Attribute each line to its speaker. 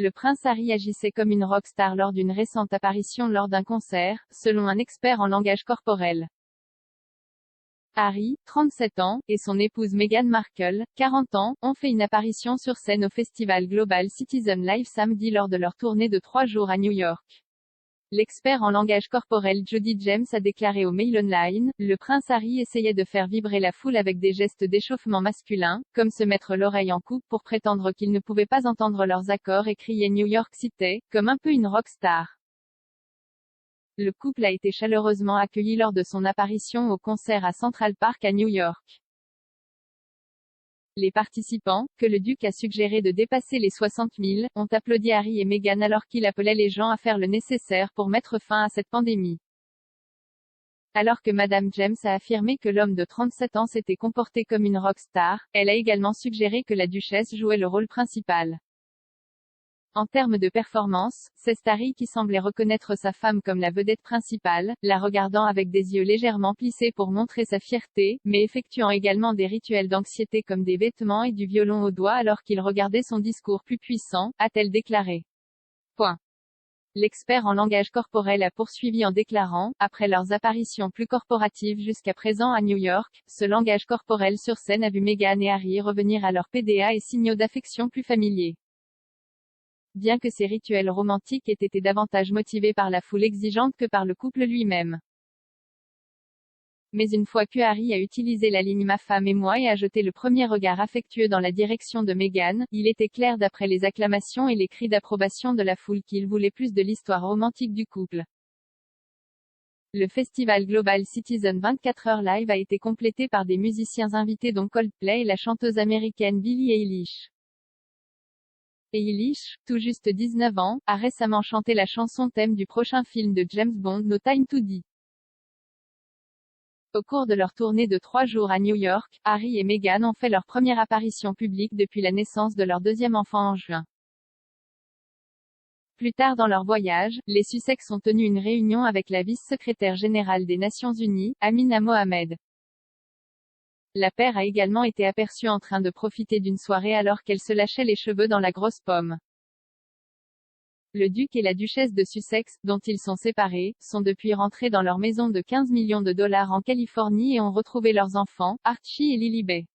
Speaker 1: le prince Harry agissait comme une rockstar lors d'une récente apparition lors d'un concert, selon un expert en langage corporel. Harry, 37 ans, et son épouse Meghan Markle, 40 ans, ont fait une apparition sur scène au festival Global Citizen Live samedi lors de leur tournée de 3 jours à New York. L'expert en langage corporel Jody James a déclaré au Mail Online, le prince Harry essayait de faire vibrer la foule avec des gestes d'échauffement masculin, comme se mettre l'oreille en coupe pour prétendre qu'il ne pouvait pas entendre leurs accords et crier New York City, comme un peu une rockstar. Le couple a été chaleureusement accueilli lors de son apparition au concert à Central Park à New York. Les participants, que le duc a suggéré de dépasser les 60 000, ont applaudi Harry et Meghan alors qu'il appelait les gens à faire le nécessaire pour mettre fin à cette pandémie. Alors que Madame James a affirmé que l'homme de 37 ans s'était comporté comme une rockstar, elle a également suggéré que la duchesse jouait le rôle principal. En termes de performance, c'est Harry qui semblait reconnaître sa femme comme la vedette principale, la regardant avec des yeux légèrement plissés pour montrer sa fierté, mais effectuant également des rituels d'anxiété comme des vêtements et du violon au doigt alors qu'il regardait son discours plus puissant, a-t-elle déclaré. Point. L'expert en langage corporel a poursuivi en déclarant, après leurs apparitions plus corporatives jusqu'à présent à New York, ce langage corporel sur scène a vu Meghan et Harry revenir à leur PDA et signaux d'affection plus familiers. Bien que ces rituels romantiques aient été davantage motivés par la foule exigeante que par le couple lui-même. Mais une fois que Harry a utilisé la ligne Ma femme et moi et a jeté le premier regard affectueux dans la direction de Meghan, il était clair d'après les acclamations et les cris d'approbation de la foule qu'il voulait plus de l'histoire romantique du couple. Le festival Global Citizen 24 Heures Live a été complété par des musiciens invités dont Coldplay et la chanteuse américaine Billie Eilish. Eilish, tout juste 19 ans, a récemment chanté la chanson thème du prochain film de James Bond No Time to Die. Au cours de leur tournée de 3 jours à New York, Harry et Meghan ont fait leur première apparition publique depuis la naissance de leur deuxième enfant en juin. Plus tard dans leur voyage, les Sussex ont tenu une réunion avec la vice-secrétaire générale des Nations Unies, Amina Mohamed. La paire a également été aperçue en train de profiter d'une soirée alors qu'elle se lâchait les cheveux dans la grosse pomme. Le duc et la duchesse de Sussex, dont ils sont séparés, sont depuis rentrés dans leur maison de 15 millions de dollars en Californie et ont retrouvé leurs enfants, Archie et Lily Bay.